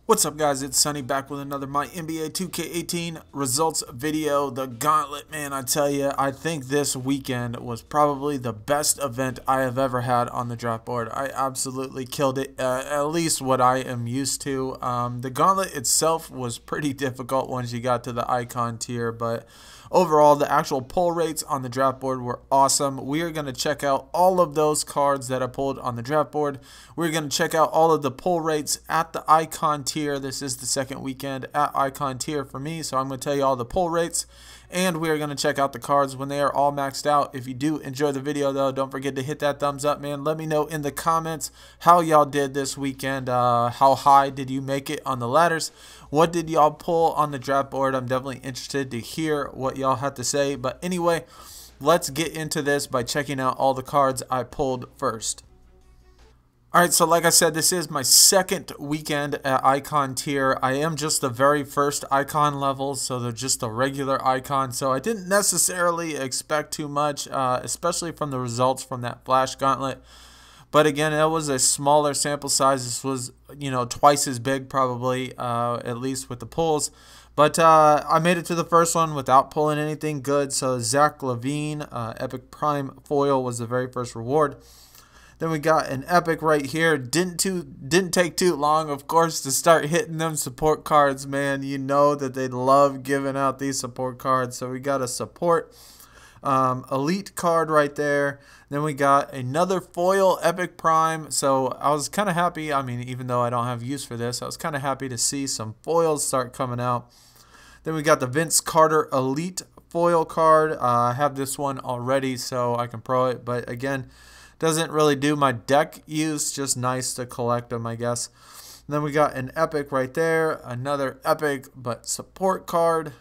What's up, guys? It's Sunny back with another MyNBA2k18 results video. The Gauntlet, man, I tell you, I think this weekend was probably the best event I have ever had on the draft board. I absolutely killed it, at least what I am used to. The Gauntlet itself was pretty difficult once you got to the icon tier, but overall, the actual pull rates on the draft board were awesome. We are going to check out all of those cards that I pulled on the draft board. We're going to check out all of the pull rates at the icon tier. This is the second weekend at icon tier for me, so I'm going to tell you all the pull rates. And we are going to check out the cards when they are all maxed out. If you do enjoy the video, though, don't forget to hit that thumbs up, man. Let me know in the comments how y'all did this weekend. How high did you make it on the ladders? What did y'all pull on the draft board? I'm definitely interested to hear what y'all have to say. But anyway, let's get into this by checking out all the cards I pulled first. Alright, so like I said, this is my second weekend at icon tier. I am just the very first icon level, so they're just a regular icon. So I didn't necessarily expect too much, especially from the results from that Flash Gauntlet. But again, it was a smaller sample size. This was, twice as big probably, at least with the pulls. But I made it to the first one without pulling anything good. So Zach LaVine, Epic Prime Foil was the very first reward. Then we got an epic right here. Didn't take too long, of course, to start hitting them support cards, man. You know that they love giving out these support cards. So we got a support elite card right there. Then we got another foil epic prime. So I was kind of happy. I mean, even though I don't have use for this, I was kind of happy to see some foils start coming out. Then we got the Vince Carter elite foil card. I have this one already, so I can pro it. But again, doesn't really do my deck use, just nice to collect them, I guess. And then we got an epic right there, another epic but support card.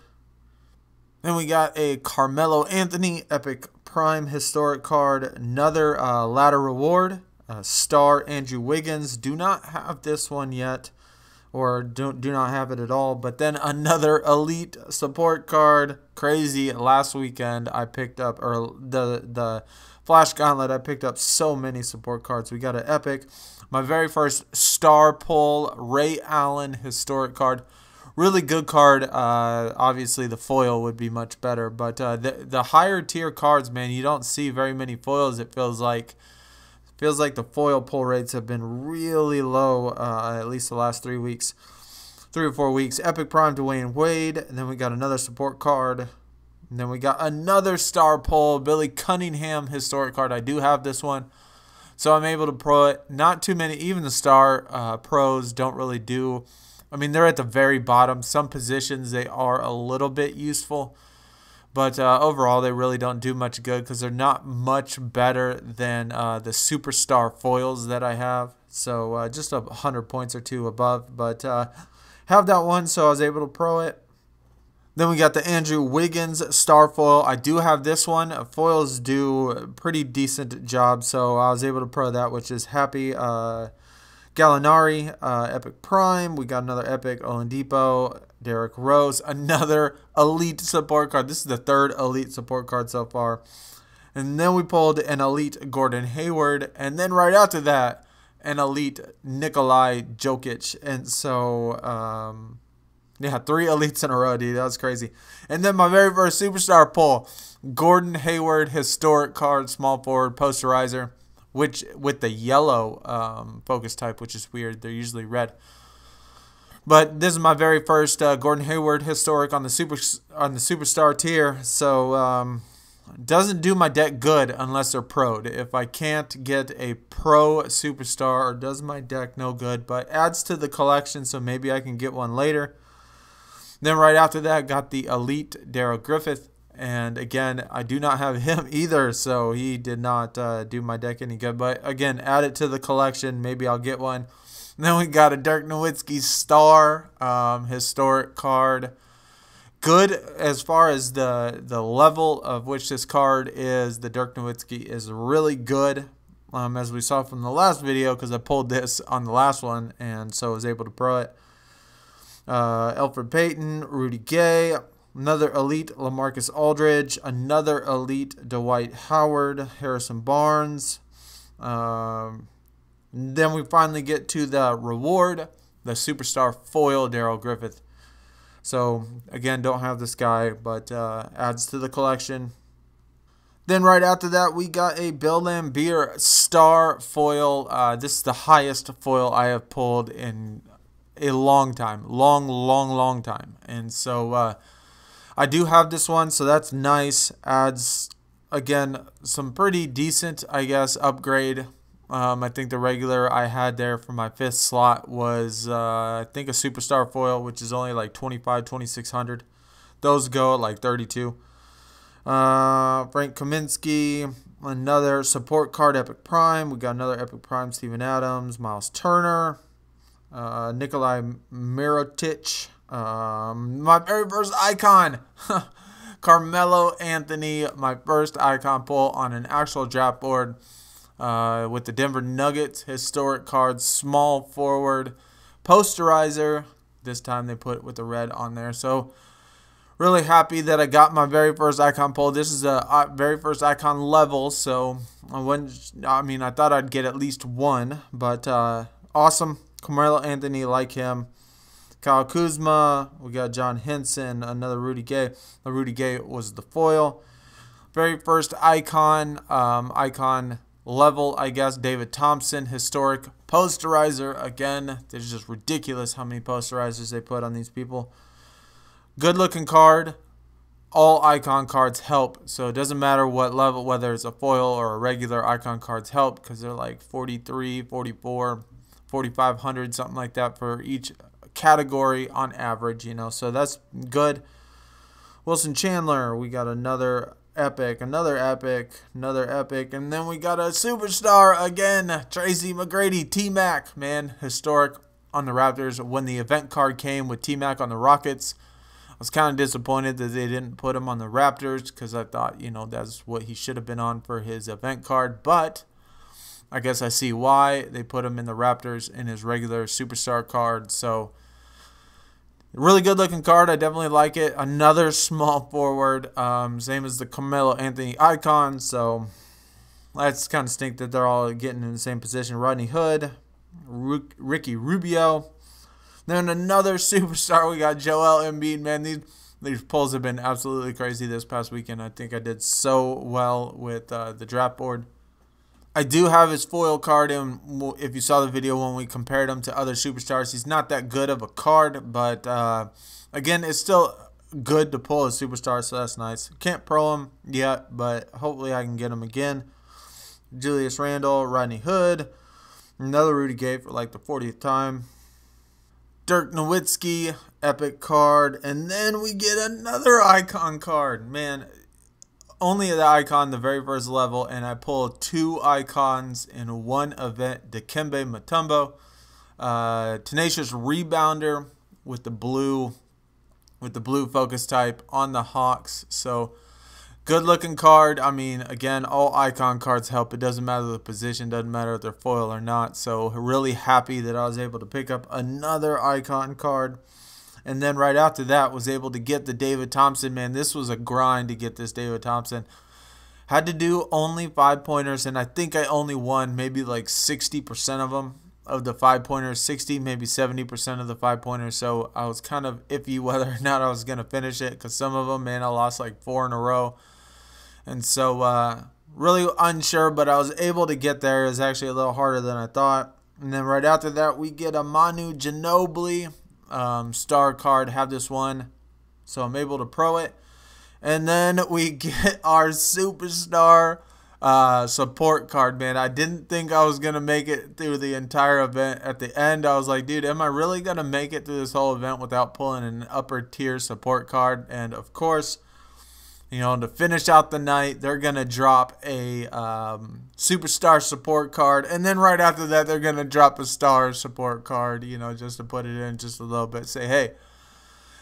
Then we got a Carmelo Anthony epic prime historic card, another ladder reward, star Andrew Wiggins. Do not have this one yet, or do not have it at all. But then another elite support card. Crazy, last weekend I picked up, or the Flash Gauntlet, I picked up so many support cards. We got an epic. My very first star pull, Ray Allen historic card. Really good card. Obviously, the foil would be much better. But the higher tier cards, man, you don't see very many foils, it feels like. It feels like the foil pull rates have been really low, at least the last 3 weeks. 3 or 4 weeks. Epic Prime Dwayne Wade. And then we got another support card. And then we got another star pull, Billy Cunningham historic card. I do have this one, so I'm able to pro it. Not too many, even the star pros don't really do. I mean, they're at the very bottom. Some positions they are a little bit useful, but overall they really don't do much good because they're not much better than the superstar foils that I have. So just 100 points or two above, but have that one, so I was able to pro it. Then we got the Andrew Wiggins star foil. I do have this one. Foils do a pretty decent job, so I was able to pro that, which is happy. Gallinari, epic prime. We got another epic Oladipo, Derrick Rose, another elite support card. This is the third elite support card so far. And then we pulled an elite Gordon Hayward, and then right after that, an elite Nikolai Jokic. And so, yeah, 3 elites in a row, dude. That was crazy. And then my very first superstar pull, Gordon Hayward historic card, small forward posterizer, which with the yellow focus type, which is weird. They're usually red. But this is my very first Gordon Hayward historic on the superstar tier. So doesn't do my deck good unless they're pro'd. If I can't get a pro superstar, or does my deck no good, but adds to the collection, so maybe I can get one later. Then right after that, got the elite Daryl Griffith. And again, I do not have him either, so he did not do my deck any good. But again, add it to the collection. Maybe I'll get one. And then we got a Dirk Nowitzki star historic card. Good as far as the level of which this card is. The Dirk Nowitzki is really good, as we saw from the last video, because I pulled this on the last one, and so I was able to pro it. Elfrid Payton, Rudy Gay, another elite LaMarcus Aldridge, another elite Dwight Howard, Harrison Barnes. Then we finally get to the reward, the Superstar Foil Darrell Griffith. So, again, don't have this guy, but adds to the collection. Then right after that, we got a Bill Laimbeer Star Foil. This is the highest foil I have pulled in a long time. Long time. And so I do have this one, so that's nice. Adds, again, some pretty decent, I guess, upgrade. I think the regular I had there for my 5th slot was, I think, a Superstar Foil, which is only like 2600. Those go at like 32. Frank Kaminsky, another support card, Epic Prime. We got another Epic Prime, Steven Adams, Miles Turner, Nikolai Mirotic, my very first icon, Carmelo Anthony, my first icon pull on an actual draft board with the Denver Nuggets, historic cards, small forward, posterizer. This time they put with the red on there. So, really happy that I got my very first icon pull. This is a very first icon level, so I thought I'd get at least one, but awesome. Carmelo Anthony, like him. Kyle Kuzma, we got John Henson, another Rudy Gay. The Rudy Gay was the foil. Very first icon, icon level, I guess. David Thompson, historic posterizer. Again, it's just ridiculous how many posterizers they put on these people. Good looking card. All icon cards help. So it doesn't matter what level, whether it's a foil or a regular, icon cards help because they're like 43, 44, 4,500, something like that for each category on average, you know. So that's good. Wilson Chandler, we got another epic, another epic, another epic, and then we got a superstar again. Tracy McGrady, T-Mac, man, historic on the Raptors. When the event card came with T-Mac on the Rockets, I was kind of disappointed that they didn't put him on the Raptors because I thought, you know, that's what he should have been on for his event card. But I guess I see why they put him in the Raptors in his regular superstar card. So, really good looking card. I definitely like it. Another small forward, same as the Carmelo Anthony icon. So, that's kind of stink that they're all getting in the same position. Rodney Hood, Ricky Rubio. Then another superstar, we got Joel Embiid. Man, these pulls have been absolutely crazy this past weekend. I think I did so well with the draft board. I do have his foil card, and if you saw the video when we compared him to other superstars, he's not that good of a card, but again, it's still good to pull a superstar, so that's nice. Can't pro him yet, but hopefully I can get him again. Julius Randle, Rodney Hood, another Rudy Gay for like the 40th time. Dirk Nowitzki, epic card. And then we get another icon card. Man, only the icon, the very first level. And I pulled 2 icons in one event. Dikembe Mutombo. Tenacious rebounder with the blue focus type on the Hawks. So, good looking card. I mean, again, all icon cards help. It doesn't matter the position. Doesn't matter if they're foil or not. So really happy that I was able to pick up another icon card. And then right after that was able to get the David Thompson. Man, this was a grind to get this David Thompson. Had to do only 5-pointers. And I think I only won maybe like 60% of them. Of the 5-pointers, 60, maybe 70% of the 5-pointers. So I was kind of iffy whether or not I was going to finish it. Because some of them, man, I lost like 4 in a row. And so, really unsure, but I was able to get there. It was actually a little harder than I thought. And then right after that, we get a Manu Ginobili star card. Have this one, so I'm able to pro it. And then we get our superstar support card, man. I didn't think I was going to make it through the entire event. At the end, I was like, dude, am I really going to make it through this whole event without pulling an upper tier support card? And, of course, you know, to finish out the night, they're going to drop a superstar support card. And then right after that, they're going to drop a star support card, you know, just to put it in just a little bit. Say, hey.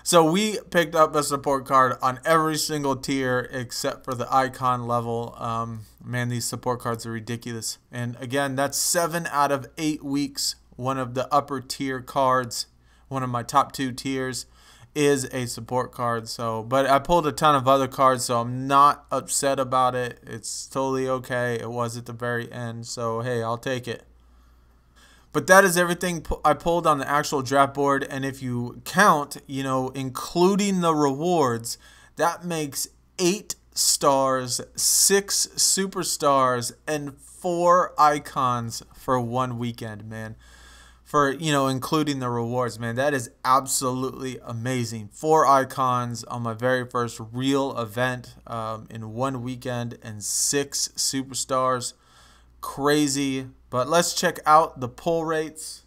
So we picked up a support card on every single tier except for the icon level. Man, these support cards are ridiculous. And again, that's 7 out of 8 weeks. One of the upper tier cards, one of my top 2 tiers, is a support card. So, but I pulled a ton of other cards, so I'm not upset about it. It's totally okay. It was at the very end, so hey, I'll take it. But that is everything I pulled on the actual draft board. And if you count, including the rewards, that makes 8 stars, 6 superstars, and 4 icons for one weekend, man. For, including the rewards, man. That is absolutely amazing. 4 icons on my very first real event in one weekend and 6 superstars. Crazy. But let's check out the pull rates.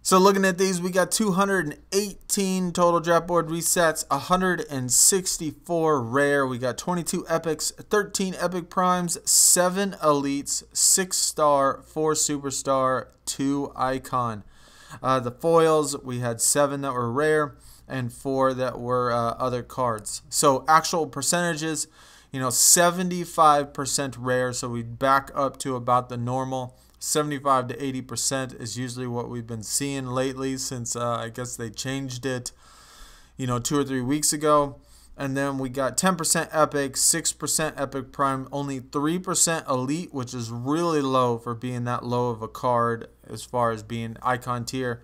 So looking at these, we got 218 total draft board resets, 164 rare. We got 22 epics, 13 epic primes, 7 elites, 6 star, 4 superstar, 2 icon. The foils, we had 7 that were rare and 4 that were other cards. So actual percentages, 75% rare. So we back up to about the normal. 75 to 80% is usually what we've been seeing lately since I guess they changed it, 2 or 3 weeks ago. And then we got 10% epic, 6% epic prime, only 3% elite, which is really low for being that low of a card as far as being icon tier.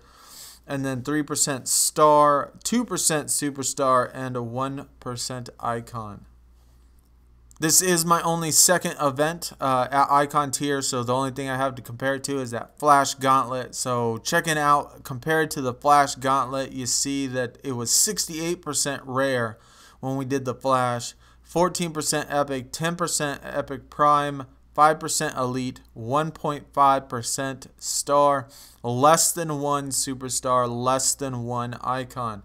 And then 3% star, 2% superstar, and a 1% icon. This is my only second event at Icon tier, so the only thing I have to compare it to is that Flash Gauntlet. So checking out, compared to the Flash Gauntlet, you see that it was 68% rare when we did the Flash, 14% Epic, 10% Epic Prime, 5% Elite, 1.5% Star, less than 1 Superstar, less than 1 Icon.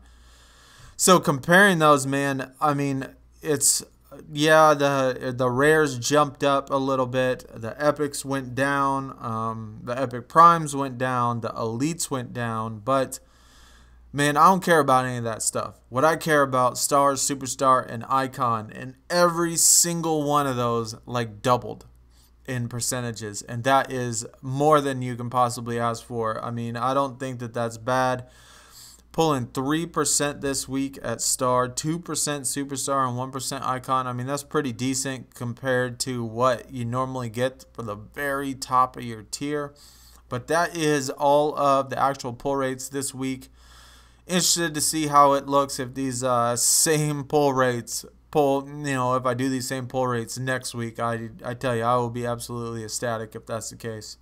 So comparing those, man, I mean, it's... yeah, the rares jumped up a little bit. The epics went down. The epic primes went down. The elites went down. But, man, I don't care about any of that stuff. What I care about, stars, superstar, and icon. And every single one of those, doubled in percentages. And that is more than you can possibly ask for. I mean, I don't think that that's bad. Pulling 3% this week at star, 2% superstar, and 1% icon. I mean, that's pretty decent compared to what you normally get for the very top of your tier. But that is all of the actual pull rates this week. Interested to see how it looks if these same pull rates if I do these same pull rates next week. I tell you, I will be absolutely ecstatic if that's the case.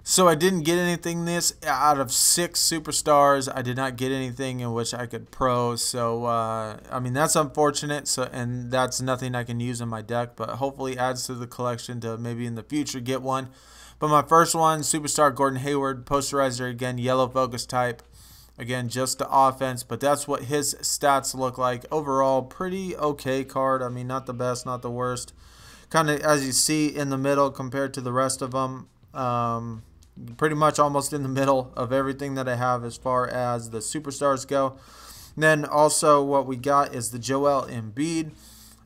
So I didn't get anything this out of 6 superstars. I did not get anything in which I could pro. So I mean, that's unfortunate. And that's nothing I can use in my deck, but hopefully adds to the collection to maybe in the future get one. But my first one, superstar Gordon Hayward, posterizer again, yellow focus type. Again, just the offense, but that's what his stats look like. Overall, pretty okay card. I mean, not the best, not the worst. Kind of as you see in the middle compared to the rest of them. Pretty much almost in the middle of everything that I have as far as the superstars go. And then also what we got is the Joel Embiid,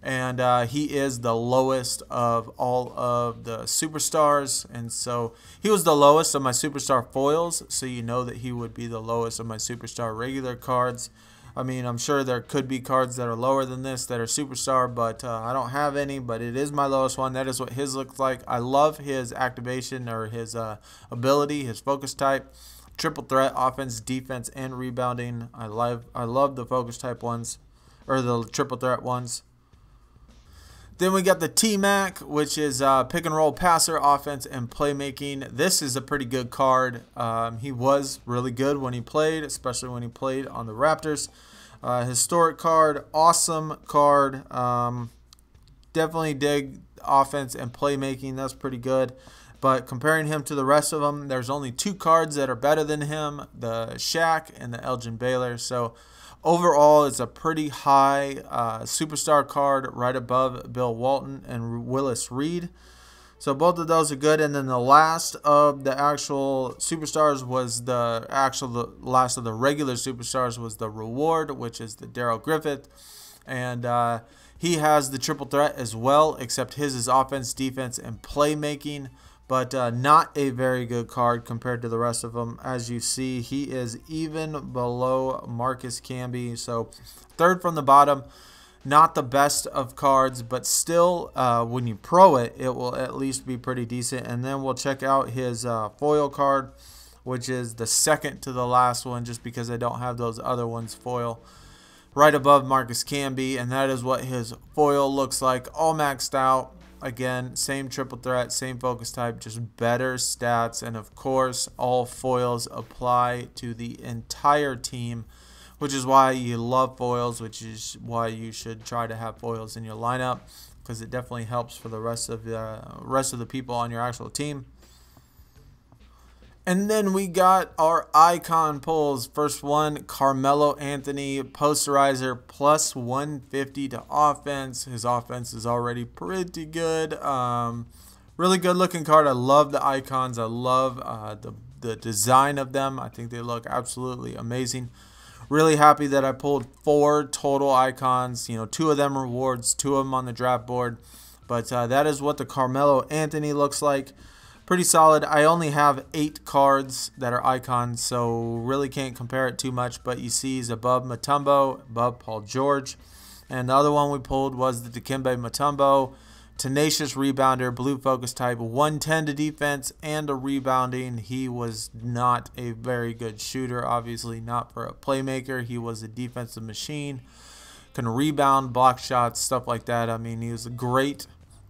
and he is the lowest of all of the superstars, and so he was the lowest of my superstar foils, so you know that he would be the lowest of my superstar regular cards. I mean, I'm sure there could be cards that are lower than this that are superstar, but I don't have any, but it is my lowest one. That is what his looks like. I love his activation or his ability, his focus type. Triple threat, offense, defense, and rebounding. I love the focus type ones, or the triple threat ones. Then we got the T-Mac, which is pick and roll passer, offense, and playmaking. This is a pretty good card. He was really good when he played, especially when he played on the Raptors. Historic card, awesome card. Definitely dig offense and playmaking. That's pretty good. But comparing him to the rest of them, there's only 2 cards that are better than him, the Shaq and the Elgin Baylor. So overall, it's a pretty high superstar card right above Bill Walton and Willis Reed. So both of those are good. And then the last of the actual superstars was the last of the regular superstars was the reward, which is the Daryl Griffith. And he has the triple threat as well, except his is offense, defense, and playmaking. But not a very good card compared to the rest of them. As you see, he is even below Marcus Camby. So third from the bottom. Not the best of cards, but still, when you pro it, it will at least be pretty decent. And then we'll check out his foil card, which is the second to the last one, just because I don't have those other ones foil. Right above Marcus Camby, and that is what his foil looks like, all maxed out. Again, same triple threat, same focus type, just better stats. And of course, all foils apply to the entire team, which is why you love foils, which is why you should try to have foils in your lineup, because it definitely helps for the rest of the people on your actual team. And then we got our icon pulls. First one, Carmelo Anthony, posterizer, plus 150 to offense. His offense is already pretty good. Really good looking card. I love the icons. I love the design of them. I think they look absolutely amazing. Really happy that I pulled 4 total icons. You know, 2 of them rewards, 2 of them on the draft board. But that is what the Carmelo Anthony looks like. Pretty solid. I only have 8 cards that are icons, so really can't compare it too much. But you see he's above Mutombo, above Paul George. And the other one we pulled was the Dikembe Mutombo. Tenacious rebounder, blue focus type, 110 to defense and a rebounding. He was not a very good shooter, obviously not for a playmaker. He was a defensive machine, can rebound, block shots, stuff like that. I mean, he was great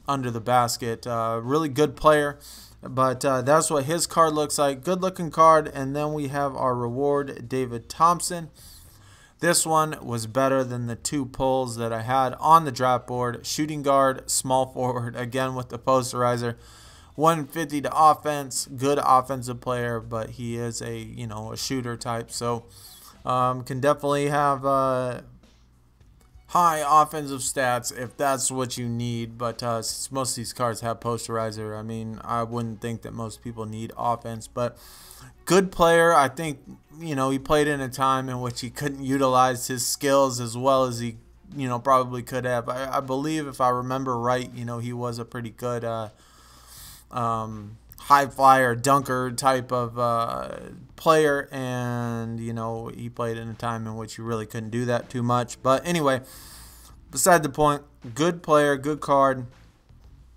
under the basket. Really good player, but that's what his card looks like. Good looking card. And then we have our reward, David Thompson. This one was better than the 2 pulls that I had on the draft board. Shooting guard, small forward, again with the posterizer. 150 to offense, good offensive player, but he is a shooter type, so can definitely have high offensive stats if that's what you need. But since most of these cards have posterizer, I mean, I wouldn't think that most people need offense, but good player. I think, he played in a time in which he couldn't utilize his skills as well as he, probably could have. I believe, if I remember right, he was a pretty good high flyer, dunker type of player. And, he played in a time in which you really couldn't do that too much. But anyway, beside the point, good player, good card.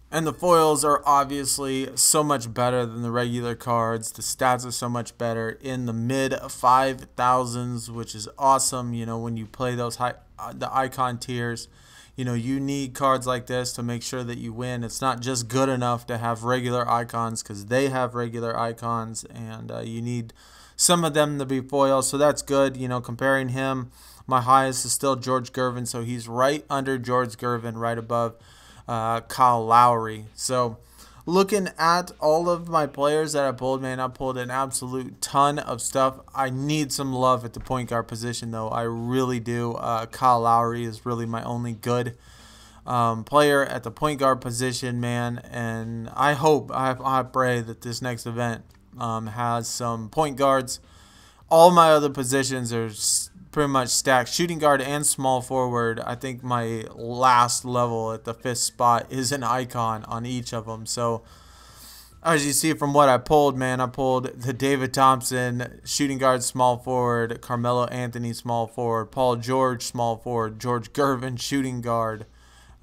And the foils are obviously so much better than the regular cards. The stats are so much better, in the mid 5,000s, which is awesome. When you play those the icon tiers, you need cards like this to make sure that you win. It's not just good enough to have regular icons, because they have regular icons, and you need some of them to be foils. So that's good. Comparing him, my highest is still George Gervin, so he's right under George Gervin, right above Kyle Lowry. So looking at all of my players that I pulled, man, I pulled an absolute ton of stuff. I need some love at the point guard position, though. I really do. Kyle Lowry is really my only good player at the point guard position, man. And I hope, I pray that this next event has some point guards. All my other positions are pretty much stacked. Shooting guard and small forward. I think my last level at the 5th spot is an icon on each of them. So as you see from what I pulled, man, I pulled the David Thompson shooting guard, small forward, Carmelo Anthony small forward, Paul George small forward, George Gervin shooting guard,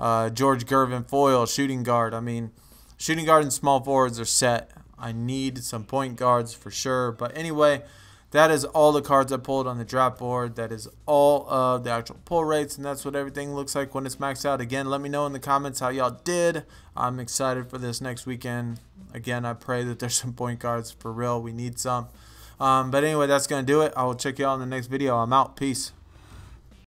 George Gervin foil shooting guard. I mean, shooting guard and small forwards are set. I need some point guards for sure. But anyway, that is all the cards I pulled on the draft board. That is all of the actual pull rates, and that's what everything looks like when it's maxed out. Again, let me know in the comments how y'all did. I'm excited for this next weekend. Again, I pray that there's some point guards for real. We need some. But anyway, that's going to do it. I will check y'all in the next video. I'm out. Peace.